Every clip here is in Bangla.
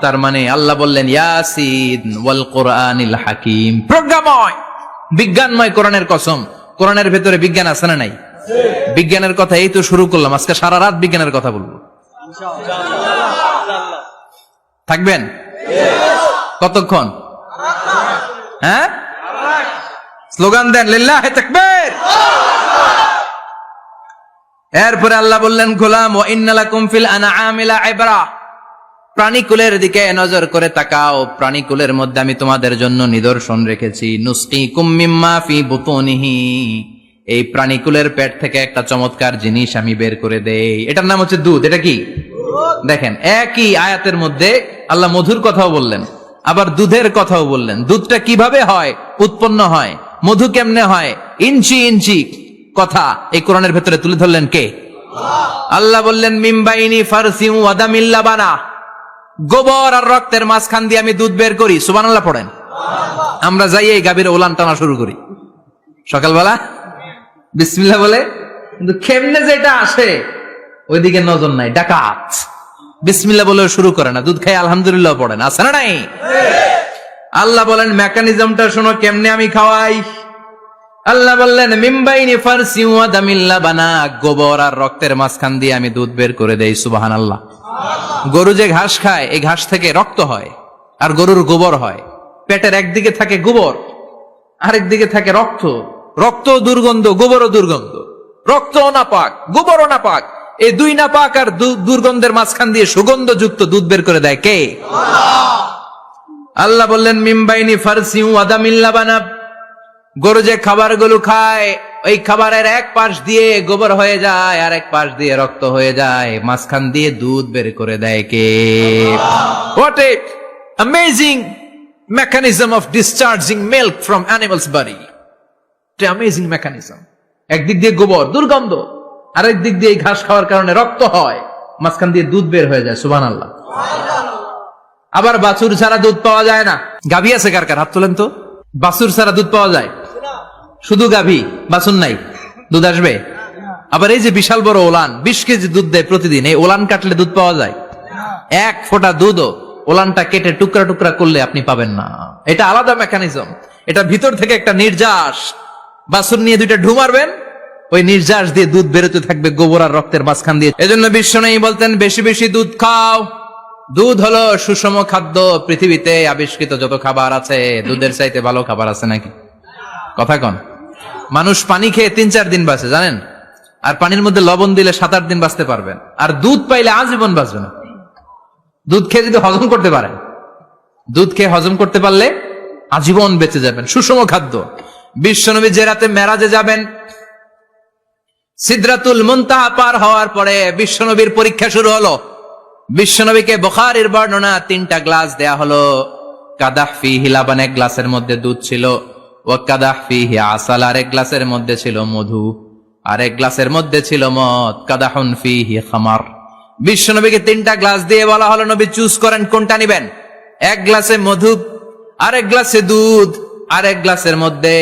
তার মানে আল্লাহ বললেন ইয়াসিন ওয়াল কোরআনিল হাকিম, প্রজ্ঞাময় বিজ্ঞানময় কোরআনের কসম। কোরআনের ভেতরে বিজ্ঞান আছে না নাই? বিজ্ঞানের কথা এই তো শুরু করলাম, আজকে সারা রাত বিজ্ঞানের কথা বলবো। থাকবেন কতক্ষণ? হ্যাঁ, স্লোগান দেন লিল্লাহি তাকবীর। এরপরে আল্লাহ বললেন গোলাম ওয়া ইন্না লাকুম ফিল আনআমি লাইবরা, প্রাণীকুলের দিকে নজর করে তাকাও, প্রাণীকুলের মধ্যে আমি তোমাদের জন্য নিদর্শন রেখেছি। নুসকিকুম মিম্মা ফি বুতুনিহি, এই প্রাণীকুলের পেট থেকে একটা চমৎকার জিনিস আমি বের করে দেই, এটার নাম হচ্ছে দুধ। এটা কি? দেখেন একই আয়াতের মধ্যে আল্লাহ মধুর কথাও বললেন, আবার দুধের কথাও বললেন। দুধটা কিভাবে হয়, উৎপন্ন হয়, মধু কেমনে হয়, ইঞ্চি ইঞ্চি কথা এই কোরআনের ভেতরে তুলে ধরলেন কে? আল্লাহ বললেন মিমবাইনি ফারসিউ ওয়া দামিল লাবানা, গোবর আর রক্তের মাঝখান দিয়ে আমি দুধ বের করি। সুবহানাল্লাহ পড়েন। আমরা যাই এই গাভীর ওলান টানা শুরু করি সকালবেলা বিসমিল্লাহ বলে, কিন্তু কেমনে যেটা আসে ওইদিকে নজর নাই, ডাকাত। বিসমিল্লাহ বলে শুরু করে না, দুধ খাই আলহামদুলিল্লাহ পড়ে না, আছে না নাই? আল্লাহ বলেন মেকানিজমটা শোনো কেমনে আমি খাওয়াই। আল্লাহ বললেন মিমবাইনি ফারসিউ ওয়া দামিল লাবানা, গোবর আর রক্তের মাঝখান দিয়ে আমি দুধ বের করে দেই। সুবহানাল্লাহ। গরু যে ঘাস খায়, এই ঘাস থেকে রক্ত হয় আর গরুর গোবর হয়। পেটের একদিকে থাকে গোবর, আরেক দিকে থাকে রক্ত। রক্ত দুর্গন্ধ, গোবরও দুর্গন্ধ। রক্ত নাপাক, গোবরও নাপাক, এই দুই নাপাক আর দুর্গন্ধের মাঝখান দিয়ে সুগন্ধযুক্ত দুধ বের করে দেয় কে? আল্লাহ বললেন মিমবাইনি ফারসিউ ওয়া দামিল লাবানা, গরু যে খাবারগুলো খায় ওই খাবারের এক পাশ দিয়ে গোবর হয়ে যায় আর এক পাশ দিয়ে রক্ত হয়ে যায়, মাঝখান দিয়ে দুধ বের করে দেয় কে? What a amazing mechanism of discharging milk from animal's body. What an amazing mechanism. একদিক দিয়ে গোবর দুর্গন্ধ, আরেক দিক দিয়ে ঘাস খাওয়ার কারণে রক্ত হয়, মাঝখান দিয়ে দুধ বের হয়ে যায়। সুবহানাল্লাহ। আবার বাছুর ছাড়া দুধ পাওয়া যায় না। গাভী আছে কার কার? হাত তোলেন তো। বাছুর ছাড়া দুধ পাওয়া যায়? শুধু গাভী, বাছুর নাই, দুধ আসবে? আবার এই যে বিশাল বড় ওলান, 20 কেজি দুধ দেয় প্রতিদিন, এই ওলান কাটলে দুধ পাওয়া যায়? এক ফোঁটা দুধও ওলানটা কেটে টুকরা টুকরা করলে আপনি পাবেন না। এটা আলাদা মেকানিজম। এটা ভিতর থেকে একটা নির্যাস, বাছুর নিয়ে দুইটা ঢু মারবেন, ওই নির্যাস দিয়ে দুধ বেরোতে থাকবে গোবর আর রক্তের মাঝখান দিয়ে। এজন্য বিশ্বনবী বলতেন বেশি বেশি দুধ খাও। দুধ হলো সুষম খাদ্য। পৃথিবীতে আবিষ্কৃত যত খাবার আছে, দুধের চাইতে ভালো খাবার আছে নাকি? কথা কন। মানুষ পানি খেয়ে 3-4 দিন বাঁচে জানেন, আর পানির মধ্যে লবণ দিলে 7-8 দিন বাঁচতে পারবেন। আর দুধ পাইলে আজীবন বাঁচবেন। দুধ খেয়ে যদি হজম করতে পারেন, দুধ খেয়ে হজম করতে পারলে আজীবন বেঁচে যাবেন। সুষম খাদ্য। বিশ্বনবী যে রাতে মেরাজে যাবেন, সিদরাতুল মুনতাহা পার হওয়ার পরে বিশ্বনবীর পরীক্ষা শুরু হলো। বিশ্বনবীকে বুখারীর বর্ণনা 3টা গ্লাস দেয়া হলো। কাদাহ ফিহি লাবান, এক গ্লাসের মধ্যে দুধ ছিল। ওয়া কাদাহ ফিহি আসাল, আরেক গ্লাসের মধ্যে ছিল মধু, আরেক গ্লাসের মধ্যে ছিল মদ। কাদাহুন ফিহি খামার। বিশ্বনবীকে 3টা গ্লাস দিয়ে বলা হলো নবী চুজ করেন কোনটা নেবেন। এক গ্লাসে মধু, আরেক গ্লাসে দুধ, আরেক গ্লাসের মধ্যে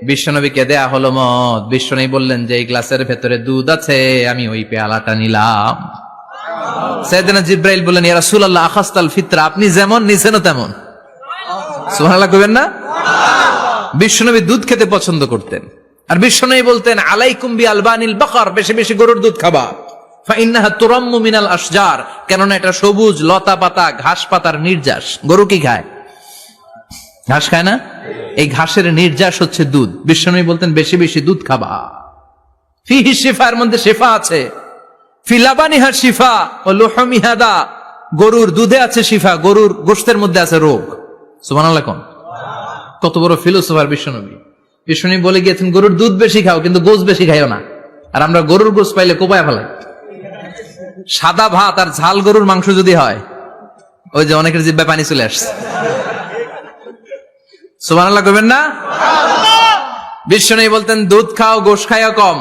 বিশ্বনবীকে দেয়া হলো মদ। বিশ্বনবী বললেন যে এই গ্লাসের ভেতরে দুধ আছে, আমি ওই পেয়ালাটা নিলাম। সাইয়েদনা জিবরাইল বললেন ইয়া রাসূলুল্লাহ আখাস্তাল ফিতরা, আপনি যেমন নিছেনও তেমন। সুবহানাল্লাহ কইবেন না? বিশ্বনবী দুধ খেতে পছন্দ করতেন। আর বিশ্বনবী বলতেন আলাইকুম বি আলবানিল বাকার, বেশি বেশি গরুর দুধ খাবা। ফা ইন্নাহা তুরাম্মু মিনাল আশজার, কেননা এটা সবুজ লতা পাতা ঘাস পাতার নির্যাস। গরু কি খায়? ঘাস খায় না? এই ঘাসের নির্যাস হচ্ছে দুধ। বিশ্বনবী বলতেন বেশি বেশি দুধ খাবা। ফিহি শিফা, এর মধ্যে শিফা আছে। ফি লাবানিহা শিফা ও লুহমিহা দা, গরুর দুধে আছে শিফা, গরুর গোশতের মধ্যে আছে রোগ। সুবহানাল্লাহ কোন। কত বড় ফিলোসোফার বিশ্বনবী। বিশ্বনবী বলে গিয়েছেন গরুর দুধ বেশি খাও, কিন্তু গোশ বেশি খাইও না। আর আমরা গরুর গোশ পাইলে কোপায় ফেলাই। সাদা ভাত আর ঝাল গরুর মাংস যদি হয়, ওই যে অনেকের জিহ্বায় পানি চলে আসছে। সুবহানাল্লাহ কইবেন না? বিশ্বনবী বলতেন দুধ খাও, গোশ খাইও কম।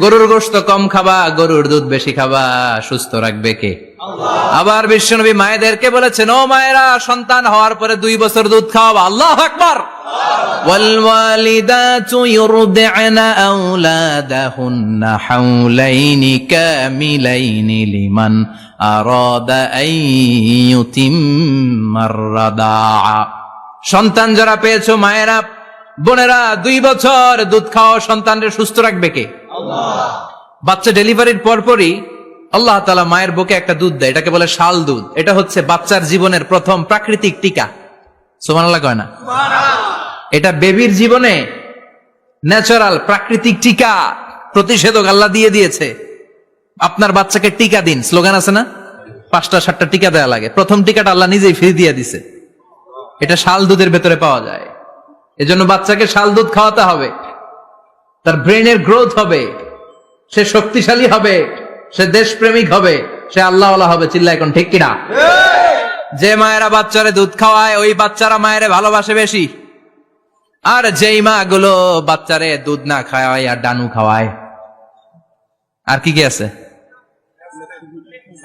গরুর গোশত কম খাবা, গরুর দুধ বেশি খাবা। সুস্থ রাখবে কে? আল্লাহ। আবার বিশ্বনবী মায়েদেরকে বলেছেন ও মায়েরা, সন্তান হওয়ার পরে 2 বছর দুধ খাওয়াবা। আল্লাহু আকবার। والوالدات يرضعن أولادهن حولين كاملين لمن أراد أن يتم الرضاعة। সন্তান যারা পেয়েছো মায়েরা বোনেরা, 2 বছর দুধ খাওয়া সন্তানকে সুস্থ রাখবে কে? আল্লাহ। বাচ্চা ডেলিভারির পরপরই আল্লাহ তাআলা মায়ের বুকে একটা দুধ দেয়, এটাকে বলে শাল দুধ। এটা হচ্ছে বাচ্চার জীবনের প্রথম প্রাকৃতিক টিকা। সুবহানাল্লাহ কয় না? এটা বেবির জীবনে ন্যাচারাল প্রাকৃতিক টিকা, প্রতিষেধক আল্লাহ দিয়ে দিয়েছে। আপনার বাচ্চাকে টিকা দিন, স্লোগান আছে না? 5টা 7টা টিকা দেয়া লাগে, প্রথম টিকাটা আল্লাহ নিজেই ফ্রি দিয়ে দিছে। এটা শাল দুধের ভেতরে পাওয়া যায়। এজন্য বাচ্চাকে শাল দুধ খাওয়াতে হবে, তার ব্রেনের গ্রোথ হবে, সে শক্তিশালী হবে, সে দেশপ্রেমিক হবে, সে আল্লাহওয়ালা হবে। চিল্লা এখন ঠিক কিনা? যে মায়েরা বাচ্চারে দুধ খাওয়ায় ওই বাচ্চারা মায়েরে ভালোবাসে বেশি। আর যেই মা গুলো বাচ্চারে দুধ না খাওয়ায় আর ডানু খাওয়ায়, আর কি কি আছে,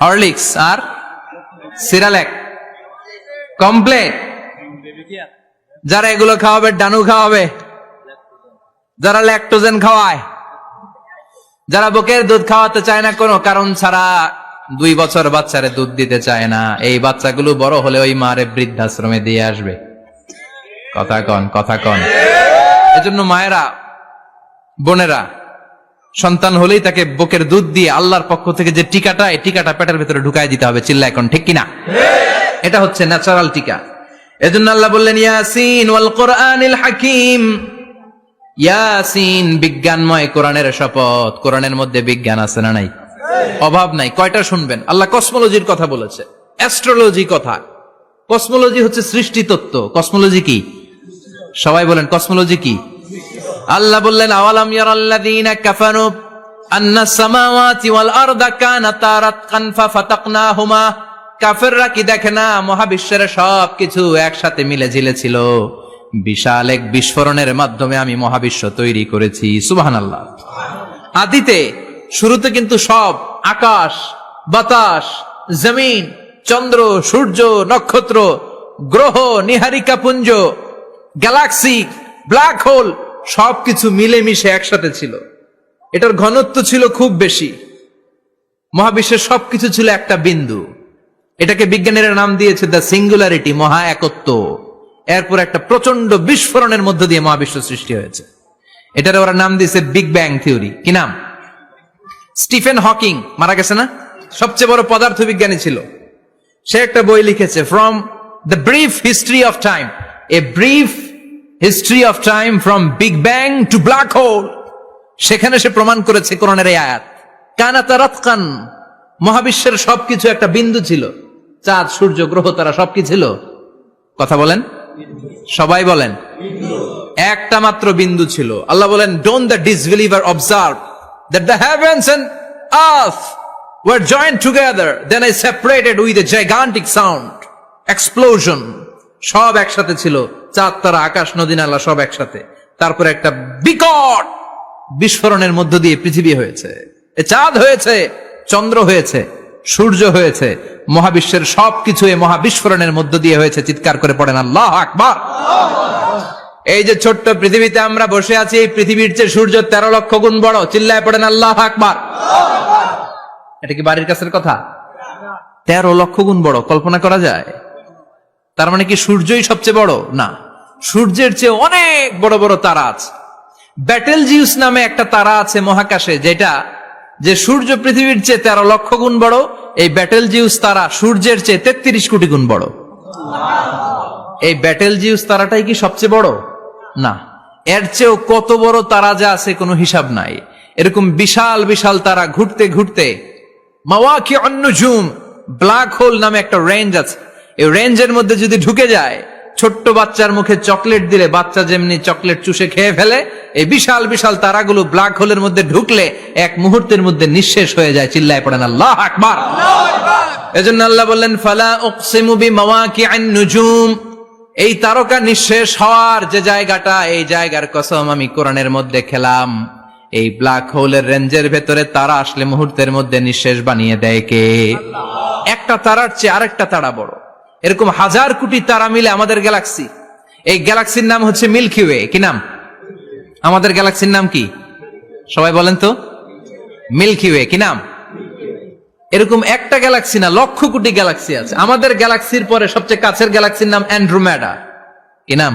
হরলিক্স আর সিরালেক, কমপ্লেন, যারা এগুলো খাওয়াবে, ডানু খাওয়াবে, যারা ল্যাকটোজেন খাওয়ায়, যারা বুকের দুধ খাওয়াতে চায় না কোনো কারণ ছাড়া, 2 বছর বাচ্চারে দুধ দিতে চায় না, এই বাচ্চাগুলো বড় হলে ওই মারে বৃদ্ধাশ্রমে দিয়ে আসবে। কথা কন, কথা কন। এজন্য মায়েরা বোনেরা সন্তান হলেই তাকে বুকের দুধ দিয়ে আল্লাহর পক্ষ থেকে যে টিকাটা, এই টিকাটা পেটের ভিতরে ঢুকাই দিতে হবে। চিল্লা এখন ঠিক কিনা? এটা হচ্ছে ন্যাচারাল টিকা। এজন্য আল্লাহ বললেন ইয়াসিন ওয়াল কোরআনিল হাকিম। ইয়াসিন, বিজ্ঞানময় কোরআনের শপথ। কোরআনের মধ্যে বিজ্ঞান আছে না নাই? অভাব নাই। কয়টা শুনবেন? আল্লাহ কসমোলজির কথা বলেছে, অ্যাস্ট্রোলজি কথা। কসমোলজি হচ্ছে সৃষ্টি তত্ত্ব। কসমোলজি কি? সবাই বলেন কসমোলজি কি? আল্লাহ বললেন আওয়ালাম ইয়ারাল্লাযীনা কাফারু আন্নাস সামাওয়াতি ওয়াল আরদা কানাতা রাতকান ফাফাতাকনাহুমা। কাফেররা কি দেখে না মহাবিশ্বের সবকিছু একসাথে মিলে ঝিলে ছিল, বিশাল এক বিস্ফোরণের মাধ্যমে আমি মহাবিশ্ব তৈরি করেছি। সুবহানাল্লাহ। আদিতে শুরুতে কিন্তু সব আকাশ, বাতাস, জমিন, চন্দ্র, সূর্য, নক্ষত্র, গ্রহ, নিহারিকা পুঞ্জ, গ্যালাক্সি, ব্ল্যাক হোল সবকিছু মিলেমিশে একসাথে ছিল। এটার ঘনত্ব ছিল খুব বেশি। মহাবিশ্বের সবকিছু ছিল একটা বিন্দু। এটাকে বিজ্ঞানীরা নাম দিয়েছে দ্য সিঙ্গুলারিটি, মহা একত্ব। এরপর একটা প্রচন্ড বিস্ফোরণের মধ্য দিয়ে মহাবিশ্ব সৃষ্টি হয়েছে। এটার ওরা নাম দিয়েছে বিগ ব্যাং থিওরি। কি নাম? স্টিফেন হকিং মারা গেছে না, সবচেয়ে বড় পদার্থ বিজ্ঞানী ছিল। সে একটা বই লিখেছে, from the brief history of time, a brief history of time from big bang two black hole. সেখানে সে প্রমাণ করেছে কোরআনের এই আয়াত, কানাতা রাতকান, মহাবিশ্বের সবকিছু একটা বিন্দু ছিল। চাঁদ, সূর্য, গ্রহ, তারা সবকিছু ছিল। কথা বলেন, সবাই বলেন, একটা মাত্র বিন্দু ছিল। আল্লাহ বলেন, don't the disbeliever observe that the heavens and earth were joined together, then I separated with a gigantic sound, explosion. সব একসাথে ছিল, চাঁদ, তারা, আকাশ, নদী, নালা সব একসাথে। তারপরে একটা বিকট বিস্ফোরণের মধ্য দিয়ে পৃথিবী হয়েছে, চাঁদ হয়েছে, চন্দ্র হয়েছে, সূর্য হয়েছে, মহাবিশ্বের সবকিছু এই মহাবিস্ফোরণের মধ্য দিয়ে হয়েছে। চিৎকার করে পড়েন আল্লাহু আকবার। এই যে ছোট্ট পৃথিবীতে আমরা বসে আছি, এই পৃথিবীর চেয়ে সূর্য 13 লক্ষ গুণ বড়। চিল্লায় পড়েন আল্লাহু আকবার। এটা কি বাড়ির কাছের কথা? 13 লক্ষ গুণ বড়, কল্পনা করা যায়? তার মানে কি সূর্যই সবচেয়ে বড়? না, সূর্যের চেয়ে অনেক বড় বড় তারা আছে। ব্যাটেলজিউস নামে একটা তারা আছে মহাকাশে, যেটা যে সূর্য পৃথিবীর চেয়ে 13 লক্ষ গুণ বড়। এই ব্যাটেলজিউস তারা সূর্যের চেয়ে 33 কোটি গুণ বড়। এই ব্যাটেলজিউস তারাটাই কি সবচেয়ে বড়? না, এর চেয়েও কত বড় তারা যা আছে কোনো হিসাব নাই। এরকম বিশাল বিশাল তারা ঘুরতে ঘুরতে মাওয়াকিউন নুজুম, ব্ল্যাক হোল নামে একটা রেঞ্জ আছে। এই রেঞ্জের মধ্যে যদি ঢুকে যায়, ছোট্ট বাচ্চার মুখে চকলেট দিলে বাচ্চা যেমনি চকলেট চুষে খেয়ে ফেলে, এই বিশাল বিশাল তারাগুলো ব্ল্যাক হোলের মধ্যে ঢুকলে এক মুহূর্তের মধ্যে নিঃশেষ হয়ে যায়। চিল্লায় পড়েন আল্লাহু আকবার। এজন্য আল্লাহ বললেন, ফালা উকসিমু বিমাওয়াকিউন নুজুম, এই তারকা নিঃশেষ হওয়ার যে জায়গাটা, এই জায়গার কসম আমি কোরআনের মধ্যে খেলাম। এই ব্ল্যাক হোলের রেঞ্জের ভেতরে তারা আসলে মুহূর্তের মধ্যে নিঃশেষ বানিয়ে দেয় কে? একটা তারার চেয়ে আরেকটা তারা বড়। এরকম 1000 কোটি তারা মিলে আমাদের গ্যালাক্সি। এই গ্যালাক্সির নাম হচ্ছে মিল্কি ওয়ে। কি নাম? আমাদের গ্যালাক্সির নাম কি সবাই বলেন তো? Milky Way. কি নাম? এরকম একটা গ্যালাক্সি না, লক্ষ কোটি গ্যালাক্সি আছে। আমাদের গ্যালাক্সির পরে সবচেয়ে কাছের গ্যালাক্সির নাম অ্যান্ড্রোমেডা। কি নাম?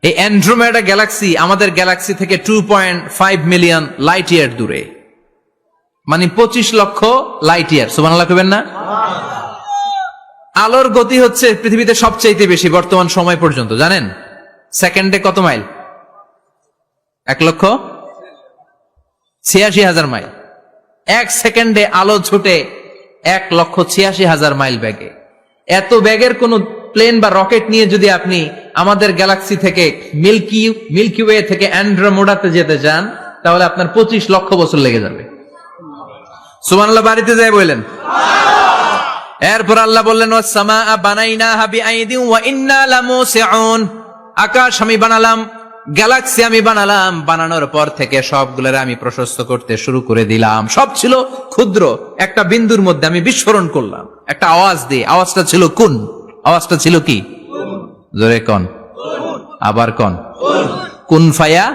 এই অ্যান্ড্রোমেডা গ্যালাক্সি আমাদের গ্যালাক্সি থেকে 2.5 মিলিয়ন লাইট ইয়ার দূরে, মানে 25 লক্ষ লাইট ইয়ার। সুবহানাল্লাহ কইবেন না? আলোর গতি হচ্ছে পৃথিবীতে সবচেয়ে বেশি বর্তমান সময় পর্যন্ত, জানেন? সেকেন্ডে কত মাইল? 1,86,000 মাইল। এক সেকেন্ডে আলো ছুটে 1,86,000 মাইল বেগে। এত বেগের কোন প্লেন বা রকেট নিয়ে যদি আপনি আমাদের গ্যালাক্সি থেকে মিল্কি ওয়ে থেকে অ্যান্ড্রোমেডাতে যেতে চান, তাহলে আপনার 25 লক্ষ বছর লেগে যাবে। সুবহানাল্লাহ বাড়িতে যাই বললেন। এরপর আল্লাহ বললেন, ওয়াস-সামাআ বানাইনাহা বিআইদিন ওয়া ইন্না লামুসিউন। আকাশ আমি বানালাম, গ্যালাক্সি আমি বানালাম, বানানোর পর থেকে সবগুলোর আমি প্রশস্ত করতে শুরু করে দিলাম। সব ছিল ক্ষুদ্র, একটা বিন্দুর মধ্যে আমি বিস্ফোরণ করলাম একটা আওয়াজ দিয়ে। আওয়াজটা ছিল কুন। আওয়াজটা ছিল কি? জোরে কোন, আবার কোন। কুন ফায়া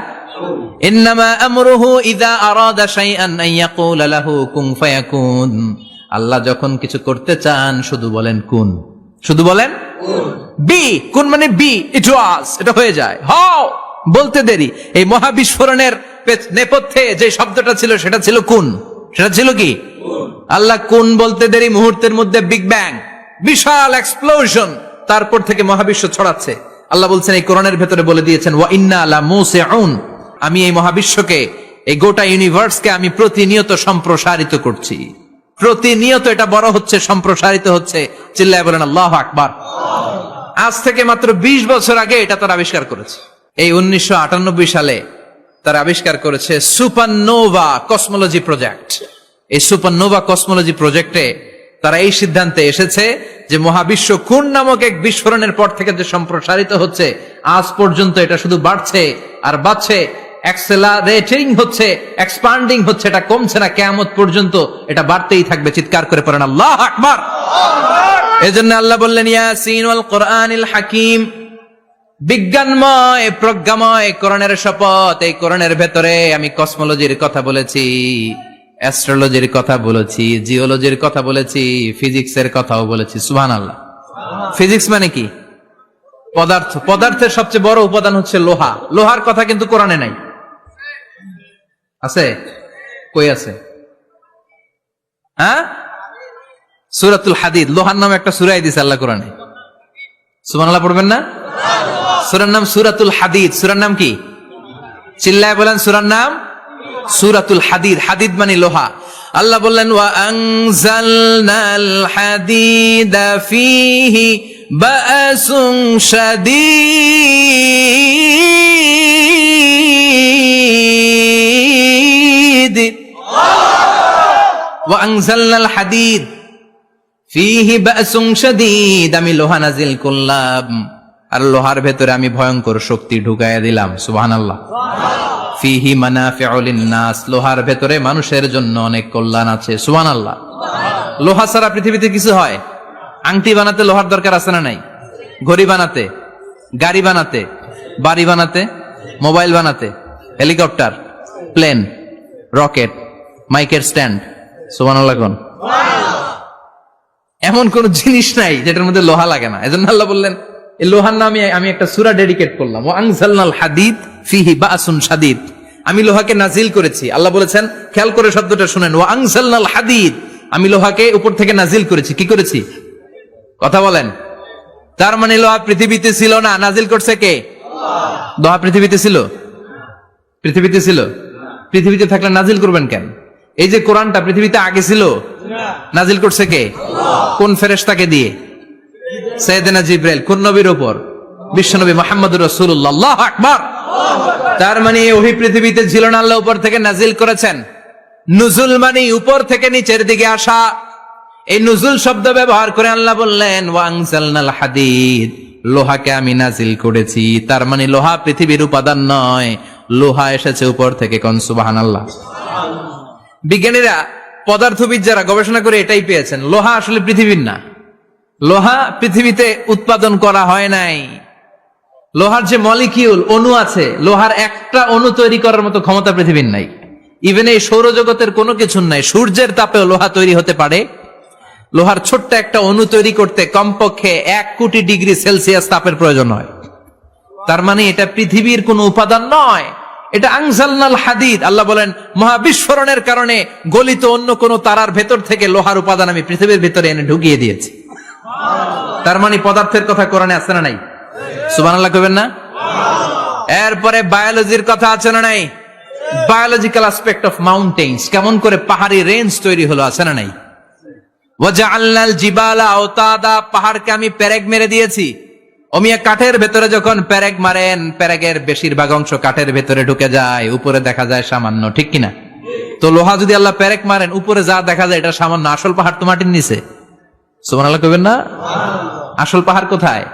ইন্নামা আমরুহু ইযা আরাদা শাইআন আন ইয়াকুলা লাহু কুন ফায়াকুন। আল্লাহ যখন কিছু করতে চান শুধু বলেন কুন, শুধু বলেন বি। কুন মানে বি, ইট ওয়াজ, এটা হয়ে যায়। হাও বলতে দেরি। এই মহাবিস্ফোরণের নেপথ্যে যে শব্দটা ছিল সেটা ছিল কুন। সেটা ছিল কি? আল্লাহ কুন বলতে দেরি, মুহূর্তের মধ্যে বিগ ব্যাং, বিশাল এক্সপ্লোশন, তারপর থেকে মহাবিশ্ব ছড়াচ্ছে। আল্লাহ বলছেন এই কোরআনের ভেতরে বলে দিয়েছেন, ওয়া ইন্না লামুসিউন, আমি এই মহাবিশ্বকে, এই গোটা ইউনিভার্সকে আমি প্রতিনিয়ত সম্প্রসারিত করছি। প্রতিনিয়ত এটা বড় হচ্ছে, সম্প্রসারিত হচ্ছে। চিল্লায় বলেন আল্লাহু আকবার। আজ থেকে মাত্র 20 বছর আগে এটা তারা আবিষ্কার করেছে। এই 1998 সালে তারা আবিষ্কার করেছে সুপারনোভা কসমোলজি প্রজেক্ট। এই সুপারনোভা কসমোলজি প্রজেক্টে তারা এই সিদ্ধান্তে এসেছে যে মহাবিশ্ব কোন নামক এক বিস্ফোরণের পর থেকে যে সম্প্রসারিত হচ্ছে, আজ পর্যন্ত এটা শুধু বাড়ছে আর বাড়ছে, অ্যাক্সেলারেটিং হচ্ছে, এক্সপান্ডিং হচ্ছে, এটা কমছে না। কিয়ামত পর্যন্ত এটা বাড়তেই থাকবে। চিৎকার করে পড়েন আল্লাহু আকবার। এজন্য আল্লাহ বললেন, ইয়াসিন ওয়াল কোরআনিল হাকিম, বিজ্ঞানময় প্রজ্ঞাময় কোরআনের শপথ। এই কোরআনের ভেতরে আমি কসমোলজির কথা বলেছি, অ্যাস্ট্রোলজির কথা বলেছি, জিওলজির কথা বলেছি, ফিজিক্সের কথাও বলেছি। সুবহানাল্লাহ। ফিজিক্স মানে কি? পদার্থ। পদার্থের সবচেয়ে বড় উপাদান হচ্ছে লোহা। লোহার কথা কিন্তু কোরআনে নাই। আছে? কই আছে? হ্যাঁ, সূরাতুল হাদিদ, লোহার নামে একটা সূরা দিয়েছে আল্লাহ কোরআনে। সুবহানাল্লাহ পড়বেন না? সূরার নাম সূরাতুল হাদিদ। সূরার নাম কি? চিল্লায় বলেন সূরার নাম সূরাতুল হাদিদ। হাদিদ মানে লোহা। আল্লাহ বললেন, ওয়া আনজালনাল হাদিদা ফীহি বা'সুন শাদীদ। ওয়া আনজালনাল হাদিদ ফীহি বা'সুন শাদীদ, আমি লোহা নাজিল করলাম আর লোহার ভেতরে আমি ভয়ঙ্কর শক্তি ঢুকাইয়া দিলাম। সুবহানাল্লাহ। ফিহি মানাফিউ লিন-নাস, লোহার ভেতরে মানুষের জন্য অনেক কল্যাণ আছে। সুবহানাল্লাহ। লোহা ছাড়া পৃথিবীতে কিছু হয়? আংটি বানাতে লোহার দরকার আছে না নাই? ঘড়ি বানাতে, গাড়ি বানাতে, বাড়ি বানাতে, মোবাইল বানাতে, হেলিকপ্টার, প্লেন, রকেট, মাইকের স্ট্যান্ড। সুবহানাল্লাহ কোন? এমন কোন জিনিস নাই যেটার মধ্যে লোহা লাগে না। এজন্য আল্লাহ বললেন, এই লোহার নামে আমি একটা সূরা ডেডিকেট করলাম, ওয়া আনজালনাল হাদিদ ফিহি বা'সুন শাদীদ, আমি লোহাকে নাজিল করেছি। আল্লাহ বলেছেন, খেয়াল করে শব্দটা শুনেন, ওয়া আনজালনাল হাদিদ, আমি লোহাকে উপর থেকে নাজিল করেছি। কি করেছি? কথা বলেন। তার মানে লোহা পৃথিবীতে ছিল না, নাজিল করছে কে? লোহা পৃথিবীতে ছিল? পৃথিবীতে ছিল। পৃথিবীতে থাকলে নাজিল করবেন কেন? এই যে কোরআনটা পৃথিবীতে আগে ছিল, নাজিল করছে কে? কোন ফেরেশতাকে দিয়ে? সাইয়েদনা জিবরাইল। কোন নবীর উপর? বিশ্বনবী মুহাম্মদুর রাসূলুল্লাহ। আল্লাহু আকবার। তার মানে ওহী পৃথিবীতে ছিল না, আল্লাহ উপর থেকে নাজিল করেছেন। নুজুল মানে উপর থেকে নিচের দিকে আসা। এই নুজুল শব্দ ব্যবহার করে আল্লাহ বললেন, ওয়া আনজালনাল হাদিদ, লোহাকে আমি নাজিল করেছি। তার মানে লোহা পৃথিবীর উপাদান নয়, লোহা এসেছে উপর থেকে। কোন সুবহানাল্লাহ। বিজ্ঞানীরা, পদার্থবিদ যারা গবেষণা করে এটাই পেয়েছেন, লোহা আসলে পৃথিবীর না। লোহা পৃথিবীতে উৎপাদন করা হয় নাই, লোহার যে মলিকিউল অণু আছে, লোহার একটা অণু তৈরি করার মতো ক্ষমতা পৃথিবীর নাই। ইভেন এই সৌরজগতের কোনো কিছু নাই, সূর্যের তাপেও লোহা তৈরি হতে পারে। লোহার ছোট্ট একটা অণু তৈরি করতে কমপক্ষে 1 কোটি ডিগ্রি সেলসিয়াস তাপের প্রয়োজন হয়। তার মানে এটা পৃথিবীর কোনো উপাদান নয়, এটা আনজালনাল হাদিদ। আল্লাহ বলেন মহাবিস্ফোরণের কারণে গলিত অন্য কোন তারার ভেতর থেকে লোহার উপাদান আমি পৃথিবীর ভিতরে এনে ঢুকিয়ে দিয়েছি। তার মানে পদার্থের কথা কোরআনে আছে না নাই? সুবহানাল্লাহ কইবেন না? এরপরে বায়োলজির কথা আছে না নাই? বায়োলজিক্যাল অ্যাসপেক্ট অফ মাউন্টেন্স, কেমন করে পাহাড়ি রেঞ্জ তৈরি হলো, আছে না নাই? ওয়াজআলনাল জিবালা আওতাদা, পাহাড়কে আমি পেরেক মেরে দিয়েছি। অমিয়া কাঠের ভেতরে যখন পেরেক মারেন, পেরেকের বেশিরভাগ অংশ কাঠের ভেতরে ঢুকে যায়, উপরে দেখা যায় সামান্য, ঠিক কিনা? তো লোহা যদি আল্লাহ পেরেক মারেন, উপরে যা দেখা যায় এটা সামান্য, আসল পাহাড় তো মাটির নিচে। সুবহানাল্লাহ কইবেন না? আসল পাহাড় কোথায়?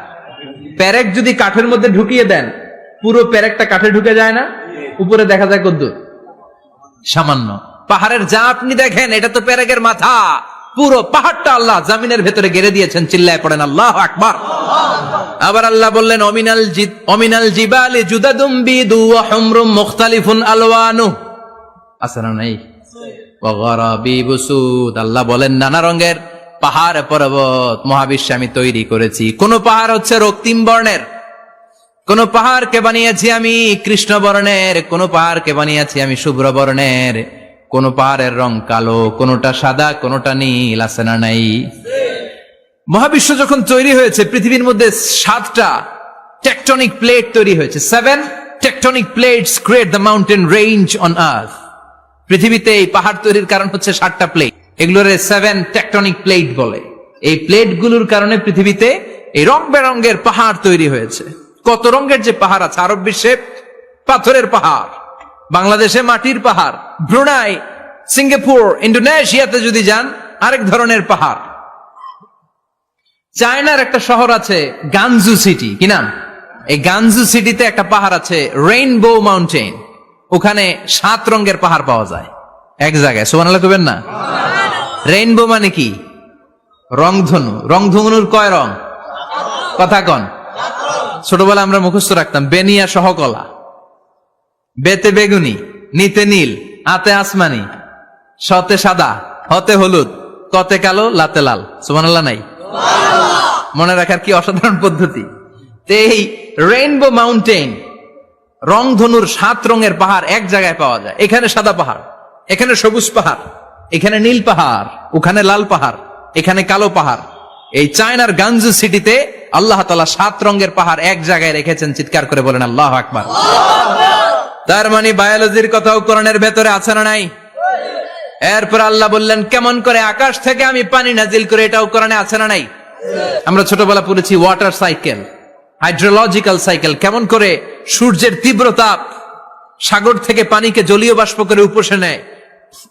পেরেক যদি কাঠের মধ্যে ঢুকিয়ে দেন, পুরো পেরেকটা কাঠে ঢুকে যায় না, উপরে দেখা যায় কদ্দুর? সামান্য। পাহাড়ের যা আপনি দেখেন এটা তো পেরেকের মাথা, পুরো পাহাড়টা আল্লাহ জামিনের ভেতরে গেড়ে দিয়েছেন। চিল্লায় পড়েন আল্লাহু আকবার। আবার আল্লাহ বললেন অমিনাল জিবালি জুদাদুম বিদু ওয়া হুমরুম মুখতালিফুন আলওয়ানু, আছে না নাই? ওয়া গারাবিবু সুদ, আল্লাহ বলেন নানা রঙের পাহাড় পর্বত মহাবিশ্বে আমি তৈরি করেছি। কোন পাহাড় হচ্ছে রক্তিম বর্ণের, কোন পাহাড়কে বানিয়েছি আমি কৃষ্ণ বর্ণের, কোন পাহাড়কে বানিয়েছি আমি শুভ্র বর্ণের, কোন পাহাড়ের রং কালো, কোনটা সাদা, কোনটা নীল, আছে না নাই? মহাবিশ্ব যখন তৈরি হয়েছে, পৃথিবীর মধ্যে 7টা টেকটনিক প্লেট তৈরি হয়েছে। 7 tectonic plates create the mountain range on earth. পৃথিবীতে এই পাহাড় তৈরির কারণ হচ্ছে 7টা প্লেট, এগুলোর 7 টেকটনিক প্লেট বলে। এই প্লেট গুলোর কারণে পৃথিবীতে এই রং বেরঙের পাহাড় তৈরি হয়েছে। কত রঙের যে পাহাড় আছে, আরব বিশ্বে পাথরের পাহাড়, বাংলাদেশে মাটির পাহাড়, ব্রুনাই, সিঙ্গাপুর, ইন্দোনেশিয়াতে যদি যান আরেক ধরনের পাহাড়। চায়নার একটা শহর আছে গানজু সিটি, কি নাম? এই গানজু সিটিতে একটা পাহাড় আছে রেইনবো মাউন্টেন, ওখানে 7 রঙের পাহাড় পাওয়া যায় এক জায়গায়। সুবহানাল্লাহ কইবেন না? রেইনবো মানে কি? রংধনু। রংধনুর কয় রং? কথা কন। ছোটবেলা আমরা মুখস্থ রাখতাম বেনিয়া সহকলা, বেতে বেগুনি, নিতে নীল, আতে আসমানি, শতে সাদা, হতে হলুদ, কতে কালো, লাতে লাল। সুবহানাল্লাহ নাই? মনে রাখার কি অসাধারণ পদ্ধতি। এই রেইনবো মাউন্টেন, রংধনুর 7 রঙের পাহাড় এক জায়গায় পাওয়া যায়। এখানে সাদা পাহাড়, এখানে সবুজ পাহাড়, এখানে নীল পাহাড়, ওখানে লাল পাহাড়, এখানে কালো পাহাড়। এই চায়নার গানজু সিটিতে আল্লাহ তাআলা 7 রঙের পাহাড় এক জায়গায় রেখেছেন। চিৎকার করে বলেন আল্লাহু আকবার। তার মানে বায়োলজির কথাও কোরআনের ভেতরে আছে না নাই? এরপর আল্লাহ বললেন কেমন করে আকাশ থেকে আমি পানি নাজিল করে, এটাও কোরআনে আছে না নাই? আমরা ছোটবেলা পড়েছি ওয়াটার সাইকেল, হাইড্রোলজিক্যাল সাইকেল, কেমন করে সূর্যের তীব্র তাপ সাগর থেকে পানিকে জলীয় বাষ্প করে উপসে নেয়,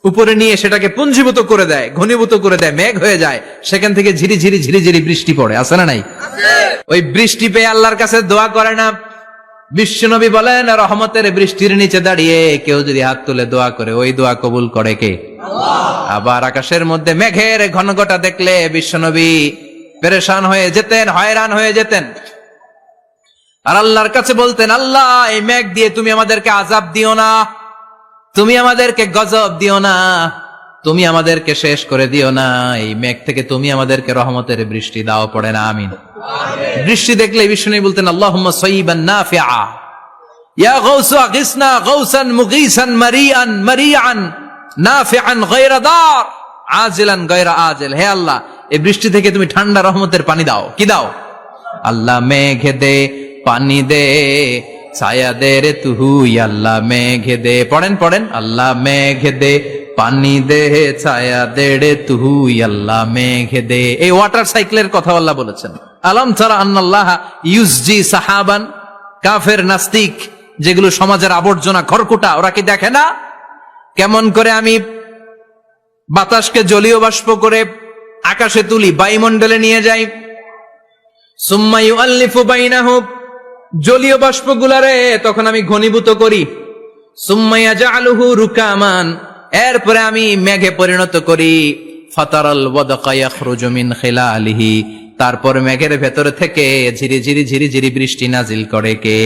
উপরে নিয়ে সেটাকে পুঞ্জীভূত করে দেয়, ঘনীভূত করে দেয়, মেঘ হয়ে যায়, সেখান থেকে ঝিরি ঝিরি ঝিরি ঝিরি বৃষ্টি পড়ে, আছে না নাই? ওই বৃষ্টি পেয়ে আল্লাহর কাছে দোয়া করে না? বিশ্বনবী বলেন রহমতের বৃষ্টির নিচে দাঁড়িয়ে কেউ যদি হাত তুলে দোয়া করে, ওই দোয়া কবুল করে কে? আবার আকাশের মধ্যে মেঘের ঘনঘটা দেখলে বিশ্বনবী পেরেশান হয়ে যেতেন, হয়রান হয়ে যেতেন, আর আল্লাহর কাছে বলতেন আল্লাহ এই মেঘ দিয়ে তুমি আমাদেরকে আযাব দিও না, তুমি আমাদেরকে গজব দিও না, তুমি আমাদেরকে শেষ করে দিও না, এই মেঘ থেকে তুমি আমাদেরকে রহমতের বৃষ্টি দাও। পড়ে না আমিন। বৃষ্টি দেখলে বিষ্ণু বলতেন আল্লাহুম্মা সাইয়িবান নাফিআ, ইয়া গাউসু আগিসনা গাউসান মুগীসান মারিআন মারিআন নাফিআন গায়রা দার আজিলান গায়রা আজিল। হে আল্লাহ এই বৃষ্টি থেকে তুমি ঠান্ডা রহমতের পানি দাও। কি দাও? আল্লাহ মেঘে দে পানি দে, ছায়া দে রে তুহু, আল্লাহ মেঘে দে। পড়েন পড়েন, আল্লাহ মেঘে দে পানি দে, ছায়া দে রে তুহু, আল্লাহ মেঘে দে। এই ওয়াটার সাইকেলের কথা আল্লাহ বলেছেন। আলম তারা আন্নাল্লাহ ইউসজি সাহাবান, কাফের নাস্তিক যেগুলো সমাজের আবর্জনা খড়কুটা, ওরা কি দেখে না কেমন করে আমি বাতাসকে জলীয় বাষ্প করে আকাশে তুলি, বায়ুমণ্ডলে নিয়ে যাই, সুম্মা ইউআল্লিফু বাইনাহুম, জলীয় বাষ্পগুলারে তখন আমি ঘনীভূত করি, সুম্মা ইয়াজআলুহু রুকামান, এরপরে আমি মেঘে পরিণত করি, ফাতারাল ওয়াদকা ইয়াখরুজু মিন খিলালিহি, তারপর মেঘের ভেতরে থেকে ঝিরি ঝিরি বৃষ্টি নাজিল করে কে?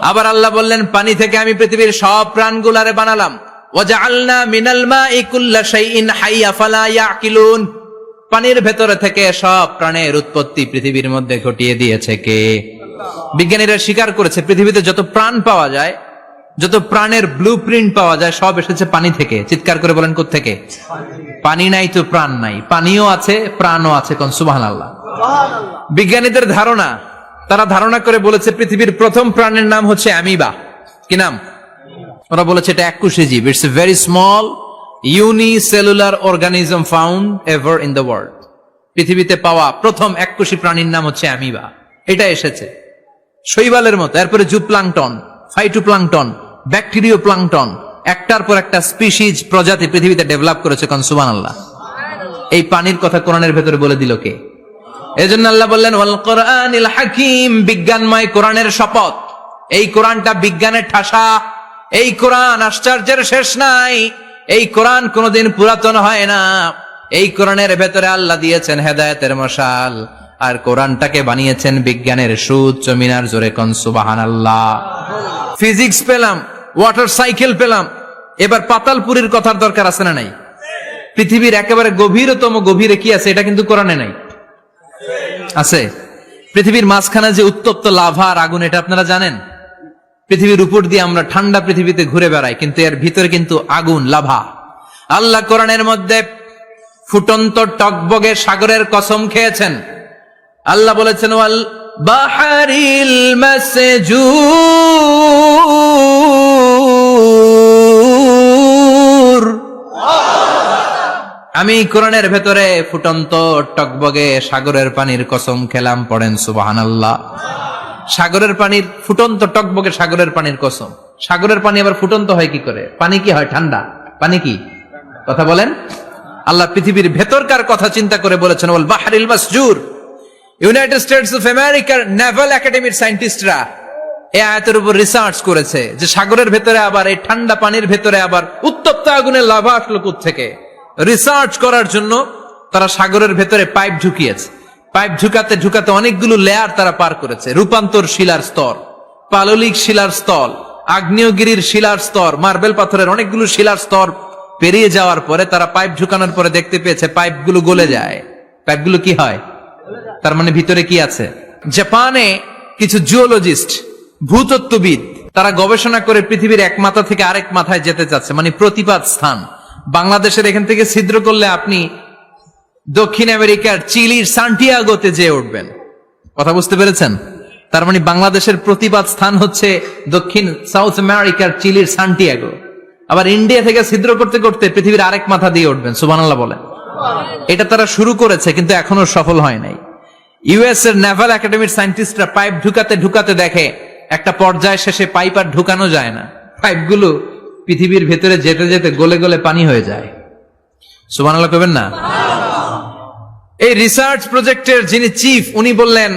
আবার আল্লাহ বললেন, পানি থেকে আমি পৃথিবীর সব প্রাণগুলারে বানালাম। ওয়াজআলনা মিনাল মাই কুল্লা শাইইন হাইয়া ফালা ইয়াকিলুন। পানির ভেতরে থেকে সব প্রাণের উৎপত্তি পৃথিবীর মধ্যে ঘটিয়ে দিয়েছে কে? বিজ্ঞানীরা স্বীকার করেছে পৃথিবীতে যত প্রাণ পাওয়া যায়, যত প্রাণের ব্লুপ্রিন্ট পাওয়া যায়, সব এসেছে পানি থেকে। চিৎকার করে বলেন, কোত্থেকে? পানি নাই তো প্রাণ নাই। পানিও আছে, প্রাণও আছে। কোন সুবহানাল্লাহ। বিজ্ঞানীদের ধারণা, তারা ধারণা করে বলেছে পৃথিবীর প্রথম প্রাণের নাম হচ্ছে অ্যামিবা। কি নাম? ওরা বলেছে এটা এককোষী জীব। It's a very small unicellular organism found ever in the world. পৃথিবীতে পাওয়া প্রথম এককোষী প্রাণীর নাম হচ্ছে অ্যামিবা। এটা এসেছে শৈবালের মতো। এরপরে জুপ্লাংটন, ফাইটোপ্লাংটন, ব্যাকটেরিও প্লাংটন, একটার পর একটা স্পিসিজ প্রজাতি পৃথিবীতে ডেভেলপ করেছে। কোন সুবহানাল্লাহ। এই পানির কথা কোরআনের ভেতরে বলে দিল কে? এজন্য আল্লাহ বললেন, ওয়াল কোরআনিল হাকিম, বিজ্ঞানময় কোরআনের শপথ। এই কোরআনটা বিজ্ঞানের ঠাসা। এই কোরআন আশ্চর্যের শেষ নাই। এই কোরআন কোনোদিন পুরাতন হয় না। এই কোরআনের ভেতরে আল্লাহ দিয়েছেন হেদায়েতের মশাল, আর কোরআনটাকে বানিয়েছেন বিজ্ঞানের সুউচ্চ মিনার। জোরে কোন সুবহানাল্লাহ। ফিজিক্স পেলাম, ওয়াটার সাইকেল পেলাম, এবার পাতালপুরীর কথার দরকার আছে না নাই? পৃথিবীর একেবারে গভীরতম গভীরে কি আছে? এটা কিন্তু কোরআনে নাই। আছে। পৃথিবীর মাঝখানে যে উত্তপ্ত লাভা আর আগুন, এটা আপনারা জানেন? পৃথিবীর উপর দিয়ে আমরা ঠান্ডা পৃথিবীতে ঘুরে বেড়াই, কিন্তু এর ভিতরে কিন্তু আগুন, লাভা। আল্লাহ কোরআনের মধ্যে ফুটন্ত টকবগে সাগরের কসম খেয়েছেন। আল্লাহ বলেছেন, ওয়াল বাহারিল মাসজুর। আমি কোরআনের ভেতরে ফুটন্ত টকবগে সাগরের পানির কসম খেলাম। পড়েন সুবহানাল্লাহ। সাগরের পানির, ফুটন্ত টকবগে সাগরের পানির কসম। সাগরের পানি আবার ফুটন্ত হয় কি করে? পানি কি হয়? ঠান্ডা। পানি কি? কথা বলেন। আল্লাহ পৃথিবীর ভেতরকার কথা চিন্তা করে বলেছেন, ওয়াল বাহরিল মাসজুর। ইউনাইটেড স্টেটস অফ আমেরিকার নেভাল একাডেমির সায়েন্টিস্টরা এই আয়াতের উপর রিসার্চ করেছে যে সাগরের ভেতরে আবার, এই ঠান্ডা পানির ভেতরে আবার উত্তপ্ত আগুনের লাভা আসলো কোত্থেকে। রিসার্চ করার জন্য তারা সাগরের ভেতরে পাইপ ঢুকিয়েছে। পাইপ ঢুকাতে ঢুকাতে অনেকগুলো লেয়ার তারা পার করেছে। রূপান্তর শিলার স্তর, পাললিক শিলার স্তর, আগ্নেয়গিরির শিলার স্তর, মার্বেল পাথরের অনেকগুলো শিলার স্তর পেরিয়ে যাওয়ার পরে তারা পাইপ ঢুকানোর পরে দেখতে পেয়েছে পাইপগুলো গলে যায়। পাইপগুলো কি হয়? তার মানে ভিতরে কি আছে? জাপানে কিছু জিওলজিস্ট, ভূতত্ত্ববিদ, তারা গবেষণা করে পৃথিবীর এক মাথা থেকে আরেক মাথায় যেতে চাচ্ছে, মানে প্রতিপাদ স্থান। বাংলাদেশের এখান থেকে ছিদ্র করলে আপনি দক্ষিণ আমেরিকার চিলির সান্টিয়াগোতে যেয়ে উঠবেন। কথা বুঝতে পেরেছেন? তার মানে বাংলাদেশের প্রতিপাদ স্থান হচ্ছে দক্ষিণ সাউথ আমেরিকার চিলির সান্টিয়াগো। আবার ইন্ডিয়া থেকে ছিদ্র করতে করতে পৃথিবীর আরেক মাথা দিয়ে উঠবেন। সুবহানাল্লাহ বলেন। এটা তারা শুরু করেছে, কিন্তু এখনো সফল হয় নাই। ইউএস এর নেভাল একাডেমির সায়েন্টিস্টরা পাইপ ঢুকাতে ঢুকাতে দেখে একটা পর্যায় শেষে পাইপ আর ঢুকানো যায় না। পাইপগুলো পৃথিবীর ভেতরে যেতে যেতে গলে গলে পানি হয়ে যায়। সুবহানাল্লাহ কইবেন না? এই রিসার্চ প্রজেক্টের যিনি চিফ, উনি বললেন,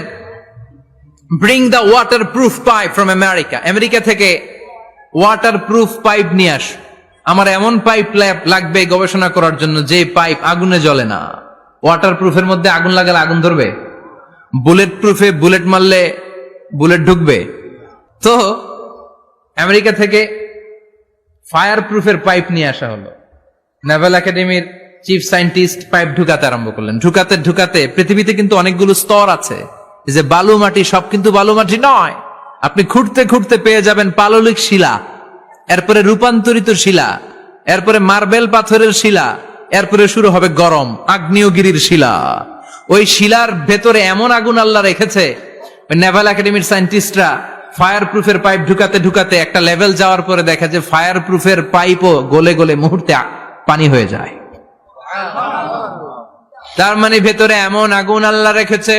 bring the water proof pipe from America. America থেকে ওয়াটার প্রুফ পাইপ নিয়ে আস। আমার এমন পাইপ লাগবে গবেষণা করার জন্য যে পাইপ আগুনে জ্বলে না। ওয়াটার প্রুফের মধ্যে আগুন লাগালে আগুন ধরবে? বুলেট প্রুফে বুলেট মারলে বুলেট ঢুকবে? তো আমেরিকা থেকে ফায়ার প্রুফের পাইপ নিয়ে আসা হলো। নেভাল একাডেমির চিফ সায়েন্টিস্ট পাইপ ঢুকাতে আরম্ভ করলেন। ঢুকাতে ঢুকাতে পৃথিবীতে কিন্তু অনেকগুলো স্তর আছে। যে বালু মাটি, সব কিন্তু বালু মাটি নয়। আপনি খুঁড়তে খুঁড়তে পেয়ে যাবেন পাললিক শিলা, এরপরে রূপান্তরিত শিলা, এরপরে মার্বেল পাথরের শিলা, এরপরে শুরু হবে গরম আগ্নেয়গিরির শিলা। ওই শিলার ভেতরে এমন আগুন আল্লাহ রেখেছে, ওই নেভাল একাডেমির সায়েন্টিস্টরা ফায়ার প্রুফের পাইপ ঢুকাতে ঢুকাতে একটা লেভেল যাওয়ার পরে দেখে যে ফায়ার প্রুফের পাইপও গলে গলে মুহূর্তে পানি হয়ে যায়। তার মানে ভেতরে এমন আগুন আল্লাহ রেখেছে,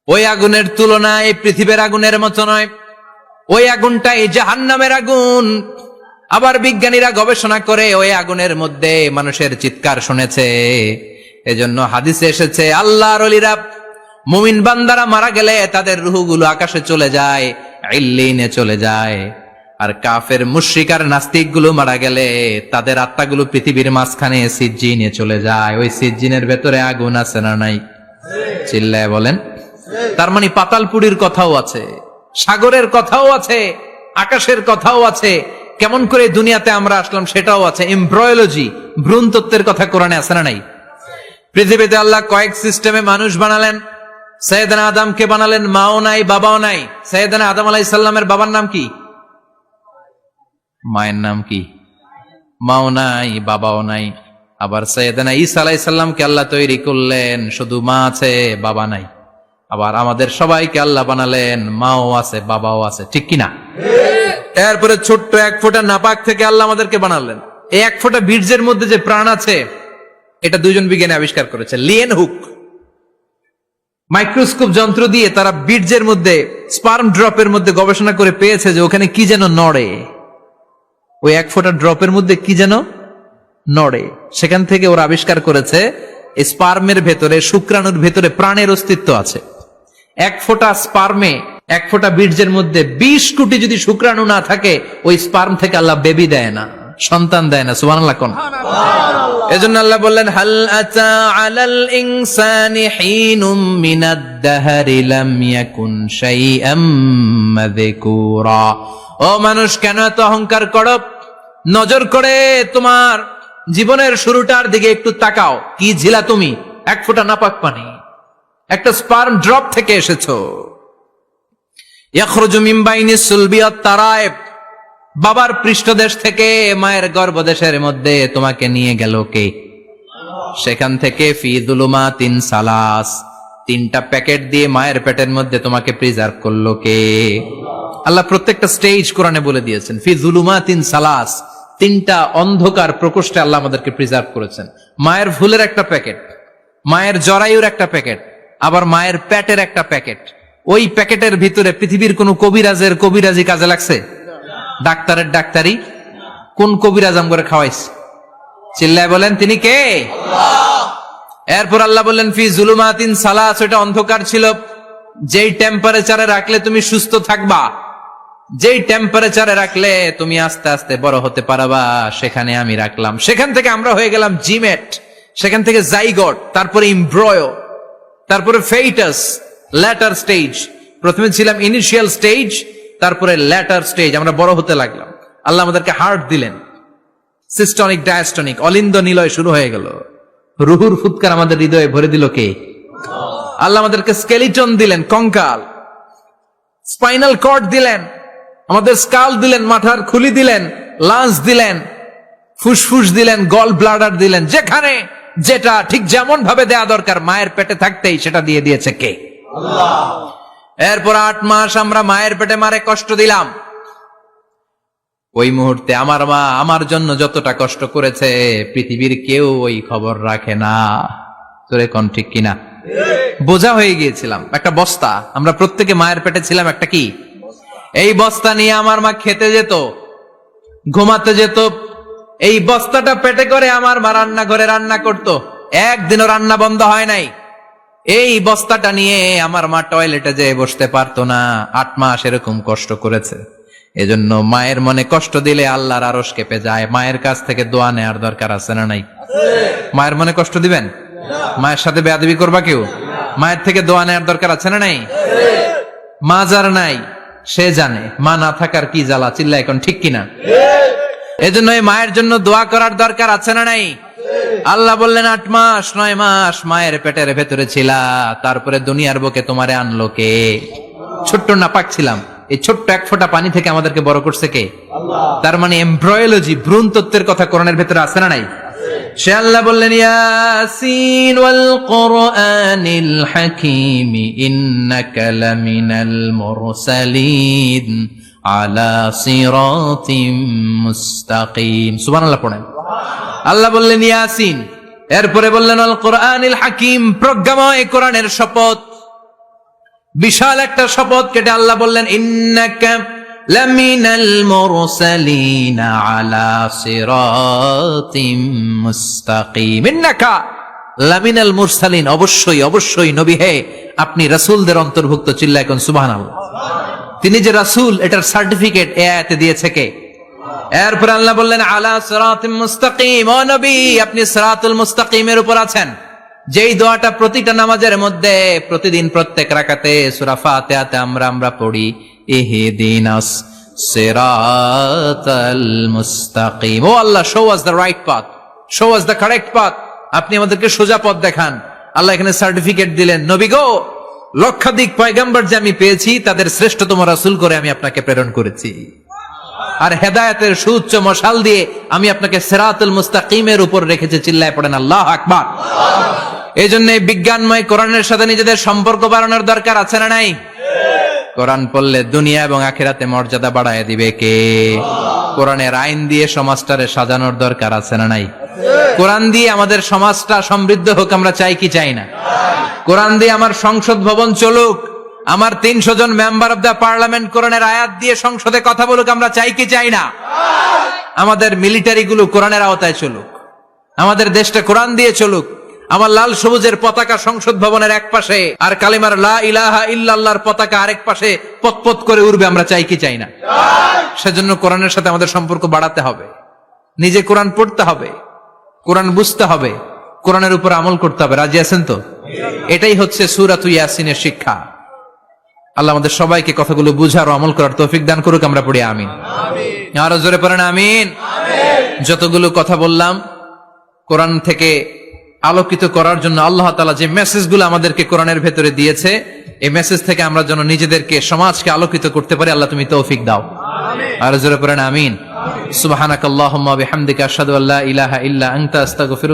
ওই আগুনের তুলনায় পৃথিবীর আগুনের মতো নয়। ওই আগুনটা এই জাহান্নামের আগুন। আবার বিজ্ঞানীরা গবেষণা করে ওই আগুনের মধ্যে মানুষের চিৎকার শুনেছে। এজন্য হাদিসে এসেছে, আল্লাহর ওলিরা, মুমিন বান্দারা মারা গেলে তাদের রূহগুলো আকাশে চলে যায়, ইল্লিনে চলে যায়। আর কাফের মুশরিক আর নাস্তিক গুলো মারা গেলে তাদের আত্মাগুলো পৃথিবীর মাঝখানে সিজ্জিনে চলে যায়। ওই সিজ্জিনের ভেতরে আগুন আছে না নাই? চিল্লায় বলেন। তার মানে পাতালপুরীর কথাও আছে, সাগরের কথাও আছে, আকাশের কথাও আছে, কেমন করে দুনিয়াতে আমরা আসলাম সেটাও আছে। এমব্রয়োলজি, ভ্রূণ তত্ত্বের কথা কোরআনে আছে না নাই? পৃথিবীতে আল্লাহ কয়েক সিস্টেমে মানুষ বানালেন। সৈয়দনা আদমকে বানালেন, মাও নাই বাবাও নাই। সৈয়দনা আদম আলাইহিস সালামের বাবার নাম কি? মায়ের নাম কি? মাও নাই বাবাও নাই। আবার সৈয়দনা ঈসা আলাইহিস সালামকে আল্লাহ তৈরি করলেন, শুধু মা আছে বাবা নাই। আবার আমাদের সবাইকে আল্লাহ বানালেন, মাও আছে বাবাও আছে, ঠিক কিনা? এরপরে ছোট্ট এক ফোঁটা নাপাক থেকে আল্লাহ আমাদেরকে বানালেন। এই এক ফোঁটা বীর্যের মধ্যে যে প্রাণ আছে, এটা দুইজন বিজ্ঞানী আবিষ্কার করেছে। লিয়েন হুক মাইক্রোস্কোপ যন্ত্র দিয়ে তারা বীর্যের মধ্যে, স্পার্ম ড্রপের মধ্যে গবেষণা করে পেয়েছে যে ওখানে কি যেন নড়ে। ওই এক ফোঁটা ড্রপের মধ্যে কি যেন নড়ে। সেখান থেকে ওরা আবিষ্কার করেছে এই স্পার্মের ভেতরে, শুক্রাণুর ভেতরে প্রাণের অস্তিত্ব আছে। এক ফোঁটা স্পার্মে, এক ফোঁটা বীর্যের মধ্যে 20 কোটি যদি শুক্রাণু না থাকে, ওই স্পার্ম থেকে আল্লাহ বেবি দেয় না, সন্তান দেয় না। সুবহানাল্লাহ কোন? এজন্য আল্লাহ বললেন, হাল আতা আলাল ইনসানি হিনুম মিনাদ দাহরি লাম ইয়াকুন শাইআম মাযকুরা। ও মানুষ, কেন এত অহংকার করো? নজর করে তোমার জীবনের শুরুটার দিকে একটু তাকাও। কি ঝিলা তুমি? এক ফোঁটা নাপাক পানি, একটা স্পার্ম ড্রপ থেকে এসেছো। ইয়াখরুজু মিন বাইনিস সুলবি ওয়াত তারায়েব, বাবার পৃষ্ঠদেশ থেকে মায়ের গর্ভদেশের মধ্যে তোমাকে নিয়ে গেল কে? সেখান থেকে ফি যুলুমাতিন সালাস, 3টা প্যাকেট দিয়ে মায়ের পেটের মধ্যে তোমাকে প্রিজার্ভ করলো কে? আল্লাহ প্রত্যেকটা স্টেজ কোরআনে বলে দিয়েছেন। ফি যুলুমাতিন সালাস, 3টা অন্ধকার প্রকোষ্ঠে আল্লাহ আমাদেরকে প্রিজার্ভ করেছেন। মায়ের ভুলের একটা প্যাকেট, মায়ের জরায়ুর একটা প্যাকেট, আবার মায়ের পেটের একটা প্যাকেট। ওই প্যাকেটের ভিতরে পৃথিবীর কোন কবিরাজের কবিরাজি কাজে লাগছে? ডাক্তারের ডাক্তারি? কোন কবিরাজ আম করে খাওয়াইছে? চিল্লায় বলেন, তিনি কে? এরপর আল্লাহ বললেন ফি যুলুমাতিন সালাস, ওটা অন্ধকার ছিল। যেই টেম্পারেচারে রাখলে তুমি সুস্থ থাকবা, যেই টেম্পারেচারে রাখলে তুমি আস্তে আস্তে বড় হতে পারবা, সেখানে আমি রাখলাম। সেখান থেকে আমরা হয়ে গেলাম জিমেট, সেখান থেকে জাইগট, তারপরে এমব্রয়ো, তারপরে ফেইটাস, ল্যাটার স্টেজ। প্রথমে ছিলাম ইনিশিয়াল স্টেজ, তারপরে ল্যাটার স্টেজ, আমরা বড় হতে লাগলাম। আল্লাহ আমাদেরকে হার্ট দিলেন, সিস্টনিক ডায়াস্টনিক, অলিন্দ নিলয় শুরু হয়ে গেল। রুহুর ফুৎকার আমাদের হৃদয়ে ভরে দিল কে? আল্লাহ আমাদেরকে স্কেলিটন দিলেন, কঙ্কাল, স্পাইনাল কর্ড দিলেন, আমাদের স্কাল দিলেন, মাথার খুলি দিলেন, লাঞ্চ দিলেন, ফুসফুস দিলেন, গল ব্লাডার দিলেন। যেখানে যেটা ঠিক যেমন ভাবে দেয়া দরকার মায়ের পেটে থাকতেই সেটা দিয়ে দিয়েছে কে? আল্লাহ। এরপর 8 মাস আমরা মায়ের পেটে মারে কষ্ট দিলাম। ওই মুহূর্তে আমার মা আমার জন্য যতটা কষ্ট করেছে পৃথিবীর কেউ ওই খবর রাখে না। তোরে কোন ঠিক কিনা? বোঝা হয়ে গিয়েছিলাম, একটা বস্তা। আমরা প্রত্যেকে মায়ের পেটে ছিলাম একটা কি? এই বস্তা নিয়ে আমার মা খেতে যেত, ঘুমাতে যেত। এই বস্তাটা পেটে করে আমার মা রান্নাঘরে রান্না করত, একদিনও রান্না বন্ধ হয় নাই। এই বস্তাটা নিয়ে আমার মা টয়লেটে যেয়ে বসতে পারতো না। 8 মাস এরকম কষ্ট করেছে। এজন্য মায়ের মনে কষ্ট দিলে আল্লাহর আরশ কেঁপে যায়। মায়ের কাছ থেকে দোয়া নেওয়ার দরকার আছে না নাই? মায়ের মনে কষ্ট দিবেন? মায়ের সাথে বেয়াদবি করবা কেউ? মায়ের থেকে দোয়া নেওয়ার দরকার আছে না নাই? মা যার নাই সে জানে মা না থাকার কি জ্বালা। চিল্লা এখন ঠিক কিনা? এজন্য এই মায়ের জন্য দোয়া করার দরকার আছে না নাই? আল্লাহ বললেন 8 মাস 9 মাস মায়ের পেটের ভেতরে ছিলা, তারপরে দুনিয়ার বুকে তোমারে আনলো কে? ছোট্ট নাপাক ছিলাম, এই ছোট্ট এক ফোঁটা পানি থেকে আমাদেরকে বড় করছে কে? আল্লাহ। তার মানে এমব্রয়োলজি, ভ্রূণ তত্ত্বের কথা কোরআনের ভেতরে আছে না নাই? সে আল্লাহ বললেন ইয়াসিন ওয়াল কুরআনিল হাকীম ইন্নাকা লামিনাল মুরসালিন আলা সিরাতিম মুস্তাকিম। সুবহানাল্লাহ পড়েন। আল্লাহ বললেন ইয়াসিন, এরপরে বললেন আল কুরআনিল হাকীম, প্রজ্ঞাময় কোরআনের শপথ। বিশাল একটা শপথ কেটে আল্লাহ বললেন ইন্নাকা লামিনাল মুরসালিন আলা সিরাতিম মুস্তাকিম। ইন্নাকা লামিনাল মুরসালিন, অবশ্যই অবশ্যই নবী হে আপনি রাসূলদের অন্তর্ভুক্ত। চিল্লায় কোন সুবহানাল্লাহ। তিনি যে রাসূল এটার সার্টিফিকেট এই আয়াতে দিয়েছে কে? এরপর আল্লাহ বললেন আলা সিরাতিম মুস্তাকিম, ও নবী আপনি সিরাতুল মুস্তাকিমের উপর আছেন। যেই দোয়াটা প্রতিটা নামাজের মধ্যে প্রতিদিন প্রত্যেক রাকাতে সূরা ফাতিহাতে আমরা পড়ি, ইহদিনাস সিরাতাল মুস্তাকিম, ও আল্লাহ show us the right path, show us the correct path, আপনি আমাদেরকে সোজা পথ দেখান। আল্লাহ এখানে সার্টিফিকেট দিলেন, নবী গো লক্ষাধিক পয়গম্বর যে আমি পেয়েছি তাদের শ্রেষ্ঠতম রাসূল করে আমি আপনাকে প্রেরণ করেছি, আর হেদায়েতের সুউচ্চ মশাল দিয়ে আমি আপনাকে সিরাতুল মুস্তাকিমের উপর রেখেছি। চিল্লায় পড়েন আল্লাহু আকবার। এই জন্য বিজ্ঞানময় কোরআনের সাথে নিজেদের সম্পর্ক বাড়ানোর দরকার আছে না নাই? কোরআন পড়লে দুনিয়া এবং আখিরাতে মর্যাদা বাড়ায় দিবে কে? কোরআনের আইন দিয়ে সমাজটারে সাজানোর দরকার আছে না নাই? কোরআন দিয়ে আমাদের সমাজটা সমৃদ্ধ হোক আমরা চাই কি চাই না? কোরআন দিয়ে আমার সংসদ ভবন চলুক, আমার 300 জন মেম্বার অব দ্য পার্লামেন্ট কোরআনের আয়াত দিয়ে সংসদে কথা বলুক আমরা চাই কি চাই না? আমাদের মিলিটারি গুলো কোরআনের আওতায় চলুক, আমাদের দেশটা কোরআন দিয়ে চলুক, আমার লাল সবুজের পতাকা সংসদ ভবনের এক পাশে আর কালিমার লা ইলাহা ইল্লাল্লাহর পতাকা আরেক পাশে পতপত করে উড়বে আমরা চাই কি চাই না? সেজন্য কোরআনের সাথে আমাদের সম্পর্ক বাড়াতে হবে, নিজে কোরআন পড়তে হবে, কোরআন বুঝতে হবে, কোরআনের উপর আমল করতে হবে। রাজি আছেন তো? এটাই হচ্ছে সূরাতুল ইয়াসিনের শিক্ষা। আল্লাহ আমাদের সবাইকে কথাগুলো বুঝার ও আমল করার তৌফিক দান করুক, আমরা পড়ি আমিন। আরো জোরে পড়েন আমিন। যতগুলো কথা বললাম কোরআন থেকে আলোকিত করার জন্য আল্লাহ তাআলা যে মেসেজগুলো আমাদেরকে কোরআনের ভেতরে দিয়েছে, এই মেসেজ থেকে আমরা যেন নিজেদেরকে সমাজকে আলোকিত করতে পারি, আল্লাহ তুমি তৌফিক দাও। আরো জোরে পড়েন আমিন। সুবহানাকাল্লাহুম্মা ওয়া বিহামদিকা আশহাদু আল্লা ইলাহা ইল্লা আনতা আস্তাগফিরুকা